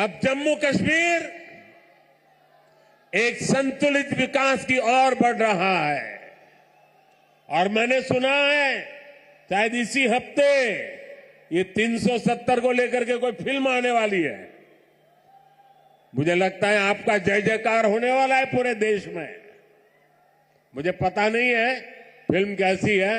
अब जम्मू कश्मीर एक संतुलित विकास की ओर बढ़ रहा है और मैंने सुना है शायद इसी हफ्ते ये 370 को लेकर के कोई फिल्म आने वाली है। मुझे लगता है आपका जय जयकार होने वाला है पूरे देश में। मुझे पता नहीं है फिल्म कैसी है,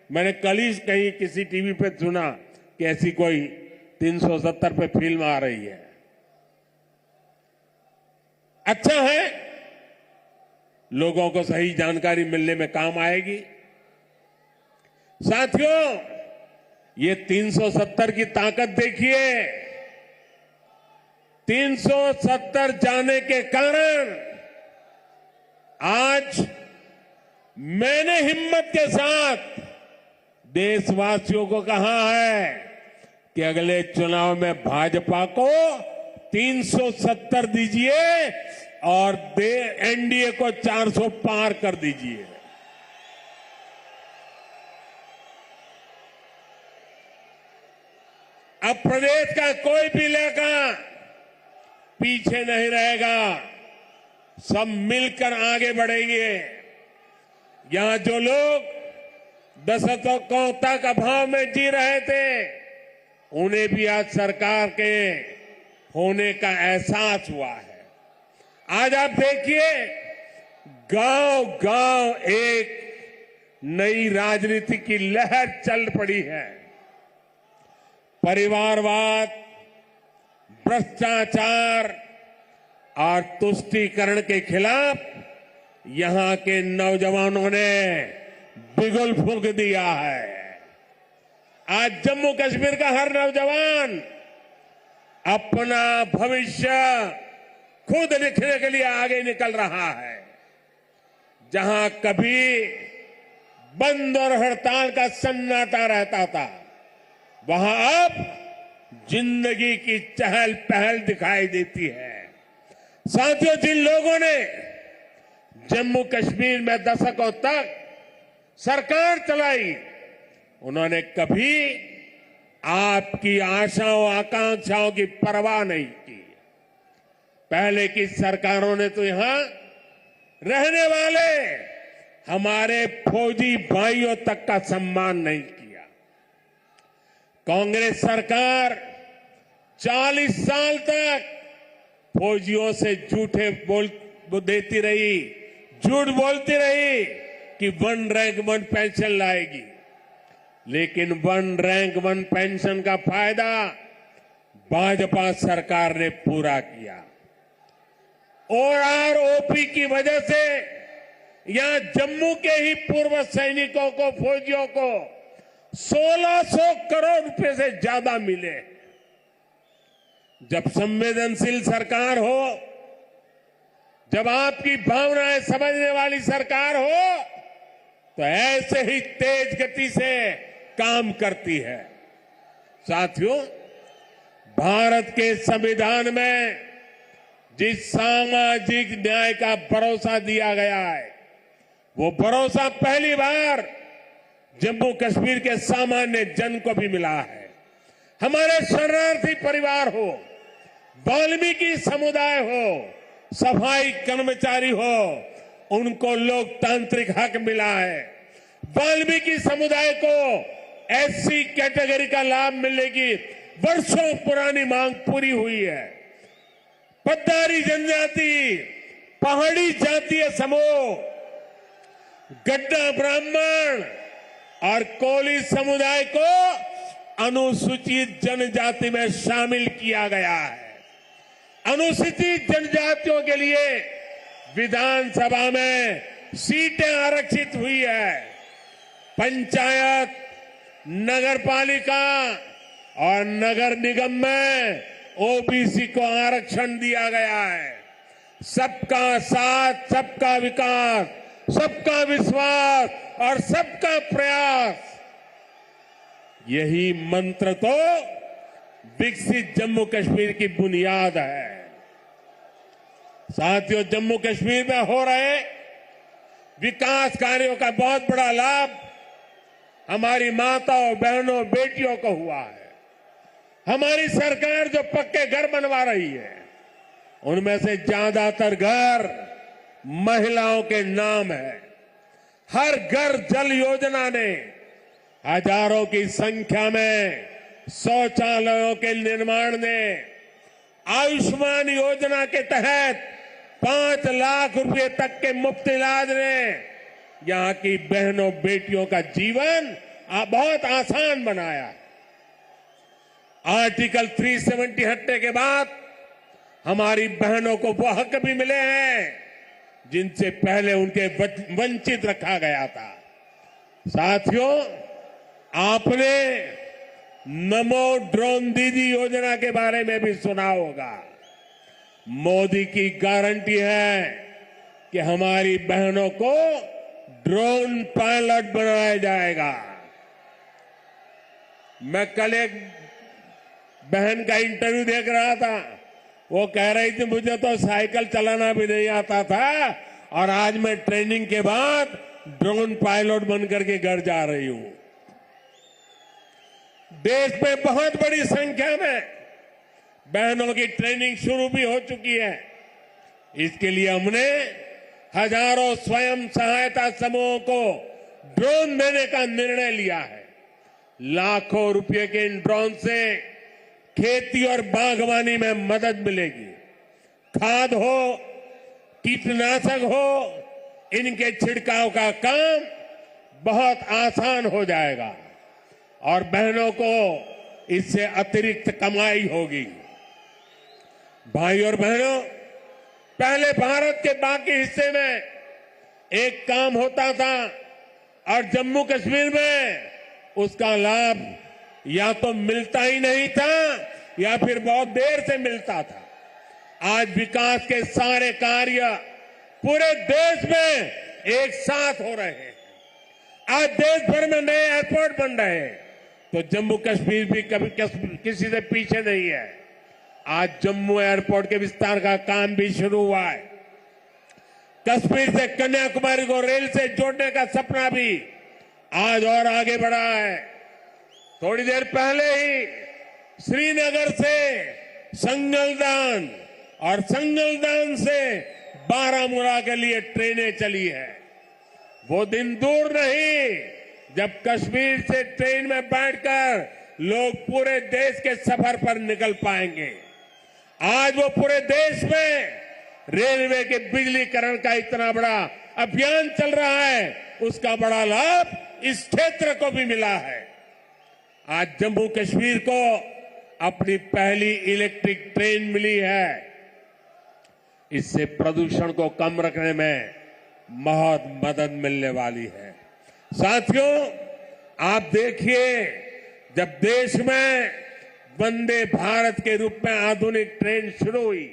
मैंने कल ही कहीं किसी टीवी पे सुना कि ऐसी कोई 370 पे फिल्म आ रही है। अच्छा है, लोगों को सही जानकारी मिलने में काम आएगी। साथियों, ये 370 की ताकत देखिए। 370 जाने के कारण आज मैंने हिम्मत के साथ देशवासियों को कहा है कि अगले चुनाव में भाजपा को 370 दीजिए और एनडीए को 400 पार कर दीजिए। अब प्रदेश का कोई भी इलाका पीछे नहीं रहेगा, सब मिलकर आगे बढ़ेंगे। यहां जो लोग दशकों तक अभाव में जी रहे थे, उन्हें भी आज सरकार के होने का एहसास हुआ है। आज आप देखिए, गांव गांव एक नई राजनीति की लहर चल पड़ी है। परिवारवाद, भ्रष्टाचार और तुष्टीकरण के खिलाफ यहां के नौजवानों ने बिगुल फूंक दिया है। आज जम्मू कश्मीर का हर नौजवान अपना भविष्य खुद लिखने के लिए आगे निकल रहा है। जहां कभी बंद और हड़ताल का सन्नाटा रहता था, वहां अब जिंदगी की चहल पहल दिखाई देती है। साथियों, जिन लोगों ने जम्मू कश्मीर में दशकों तक सरकार चलाई, उन्होंने कभी आपकी आशाओं आकांक्षाओं की परवाह नहीं की। पहले की सरकारों ने तो यहां रहने वाले हमारे फौजी भाइयों तक का सम्मान नहीं किया। कांग्रेस सरकार 40 साल तक फौजियों से देती रही, झूठ बोलती रही कि 1 रैंक 1 पेंशन लाएगी, लेकिन 1 रैंक 1 पेंशन का फायदा भाजपा सरकार ने पूरा किया। ओआरओपी की वजह से यहां जम्मू के ही पूर्व सैनिकों को, फौजियों को 1600 करोड़ रुपए से ज्यादा मिले। जब संवेदनशील सरकार हो, जब आपकी भावनाएं समझने वाली सरकार हो, तो ऐसे ही तेज गति से काम करती है। साथियों, भारत के संविधान में जिस सामाजिक न्याय का भरोसा दिया गया है, वो भरोसा पहली बार जम्मू कश्मीर के सामान्य जन को भी मिला है। हमारे शरणार्थी परिवार हो, वाल्मीकि समुदाय हो, सफाई कर्मचारी हो, उनको लोकतांत्रिक हक मिला है। वाल्मीकि समुदाय को एससी कैटेगरी का लाभ मिलने की वर्षों पुरानी मांग पूरी हुई है। पद्दारी जनजाति, पहाड़ी जातीय समूह, गड्ढा ब्राह्मण और कोली समुदाय को अनुसूचित जनजाति में शामिल किया गया है। अनुसूचित जनजातियों के लिए विधानसभा में सीटें आरक्षित हुई है। पंचायत, नगरपालिका और नगर निगम में ओबीसी को आरक्षण दिया गया है। सबका साथ, सबका विकास, सबका विश्वास और सबका प्रयास, यही मंत्र तो विकसित जम्मू कश्मीर की बुनियाद है। साथियों, जम्मू कश्मीर में हो रहे विकास कार्यों का बहुत बड़ा लाभ हमारी माताओं, बहनों, बेटियों को हुआ है। हमारी सरकार जो पक्के घर बनवा रही है, उनमें से ज्यादातर घर महिलाओं के नाम है। हर घर जल योजना ने हजारों की संख्या में शौचालयों के निर्माण ने, आयुष्मान योजना के तहत 5 लाख रुपए तक के मुफ्त इलाज ने यहां की बहनों बेटियों का जीवन बहुत आसान बनाया। आर्टिकल 370 हटने के बाद हमारी बहनों को वो हक भी मिले हैं जिनसे पहले उनके वंचित रखा गया था। साथियों, आपने नमो ड्रोन दीदी योजना के बारे में भी सुना होगा। मोदी की गारंटी है कि हमारी बहनों को ड्रोन पायलट बनाया जाएगा। मैं कल एक बहन का इंटरव्यू देख रहा था, वो कह रही थी मुझे तो साइकिल चलाना भी नहीं आता था और आज मैं ट्रेनिंग के बाद ड्रोन पायलट बनकर के घर जा रही हूं। देश में बहुत बड़ी संख्या में बहनों की ट्रेनिंग शुरू भी हो चुकी है। इसके लिए हमने हजारों स्वयं सहायता समूहों को ड्रोन देने का निर्णय लिया है। लाखों रुपए के इन ड्रोन से खेती और बागवानी में मदद मिलेगी। खाद हो, कीटनाशक हो, इनके छिड़काव का काम बहुत आसान हो जाएगा और बहनों को इससे अतिरिक्त कमाई होगी। भाई और बहनों, पहले भारत के बाकी हिस्से में एक काम होता था और जम्मू कश्मीर में उसका लाभ या तो मिलता ही नहीं था या फिर बहुत देर से मिलता था। आज विकास के सारे कार्य पूरे देश में एक साथ हो रहे हैं। आज देश भर में नए एयरपोर्ट बन रहे हैं, तो जम्मू कश्मीर भी कभी किसी से पीछे नहीं है। आज जम्मू एयरपोर्ट के विस्तार का काम भी शुरू हुआ है। कश्मीर से कन्याकुमारी को रेल से जोड़ने का सपना भी आज और आगे बढ़ा है। थोड़ी देर पहले ही श्रीनगर से संगलदान और संगलदान से बारामूला के लिए ट्रेनें चली है। वो दिन दूर नहीं जब कश्मीर से ट्रेन में बैठकर लोग पूरे देश के सफर पर निकल पाएंगे। आज वो पूरे देश में रेलवे के बिजलीकरण का इतना बड़ा अभियान चल रहा है, उसका बड़ा लाभ इस क्षेत्र को भी मिला है। आज जम्मू कश्मीर को अपनी पहली इलेक्ट्रिक ट्रेन मिली है। इससे प्रदूषण को कम रखने में बहुत मदद मिलने वाली है। साथियों, आप देखिए, जब देश में वंदे भारत के रूप में आधुनिक ट्रेन शुरू हुई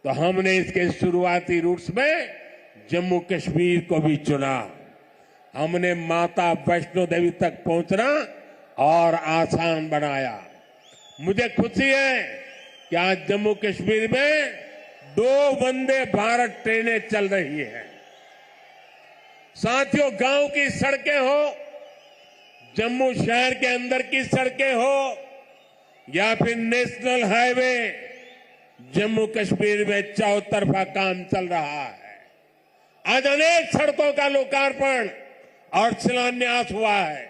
तो हमने इसके शुरुआती रूट्स में जम्मू कश्मीर को भी चुना। हमने माता वैष्णो देवी तक पहुंचना और आसान बनाया। मुझे खुशी है कि आज जम्मू कश्मीर में 2 वंदे भारत ट्रेनें चल रही हैं। साथियों, गांव की सड़कें हो, जम्मू शहर के अंदर की सड़कें हो या फिर नेशनल हाईवे, जम्मू कश्मीर में चौतरफा काम चल रहा है। आज अनेक सड़कों का लोकार्पण और शिलान्यास हुआ है।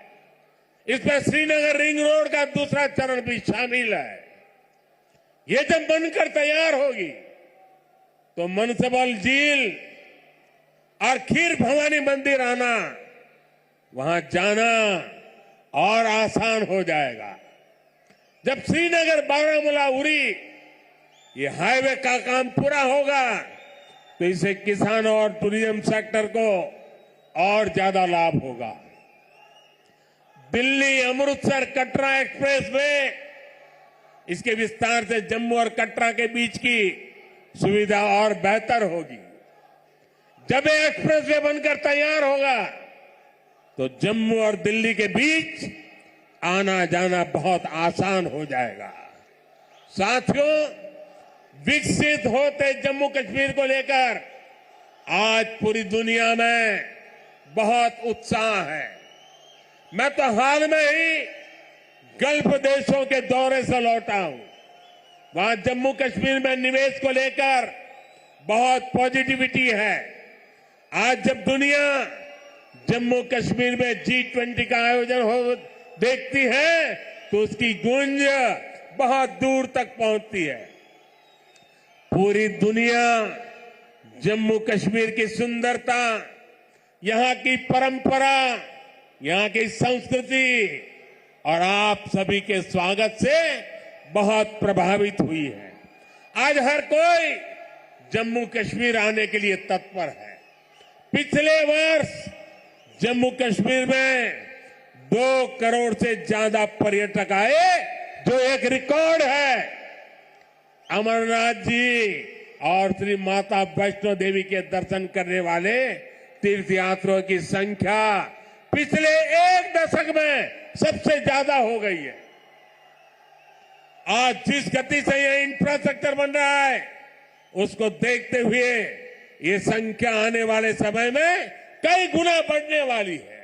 इसमें श्रीनगर रिंग रोड का दूसरा चरण भी शामिल है। ये जब बनकर तैयार होगी तो मनसबल झील और खीर भवानी मंदिर आना, वहां जाना और आसान हो जाएगा। जब श्रीनगर बारामूला उरी ये हाईवे का काम पूरा होगा तो इससे किसानों और टूरिज्म सेक्टर को और ज्यादा लाभ होगा। दिल्ली अमृतसर कटरा एक्सप्रेस वे, इसके विस्तार से जम्मू और कटरा के बीच की सुविधा और बेहतर होगी। जब ये एक्सप्रेस वे बनकर तैयार होगा तो जम्मू और दिल्ली के बीच आना जाना बहुत आसान हो जाएगा। साथियों, विकसित होते जम्मू कश्मीर को लेकर आज पूरी दुनिया में बहुत उत्साह है। मैं तो हाल में ही गल्फ देशों के दौरे से लौटा हूं। वहां जम्मू कश्मीर में निवेश को लेकर बहुत पॉजिटिविटी है। आज जब दुनिया जम्मू कश्मीर में G20 का आयोजन हो देखती है तो उसकी गूंज बहुत दूर तक पहुंचती है। पूरी दुनिया जम्मू कश्मीर की सुंदरता, यहां की परंपरा, यहां की संस्कृति और आप सभी के स्वागत से बहुत प्रभावित हुई है। आज हर कोई जम्मू कश्मीर आने के लिए तत्पर है। पिछले वर्ष जम्मू कश्मीर में 2 करोड़ से ज्यादा पर्यटक आए, जो एक रिकॉर्ड है। अमरनाथ जी और श्री माता वैष्णो देवी के दर्शन करने वाले तीर्थयात्रियों की संख्या पिछले 1 दशक में सबसे ज्यादा हो गई है। आज जिस गति से यह इंफ्रास्ट्रक्चर बन रहा है, उसको देखते हुए ये संख्या आने वाले समय में कई गुना बढ़ने वाली है।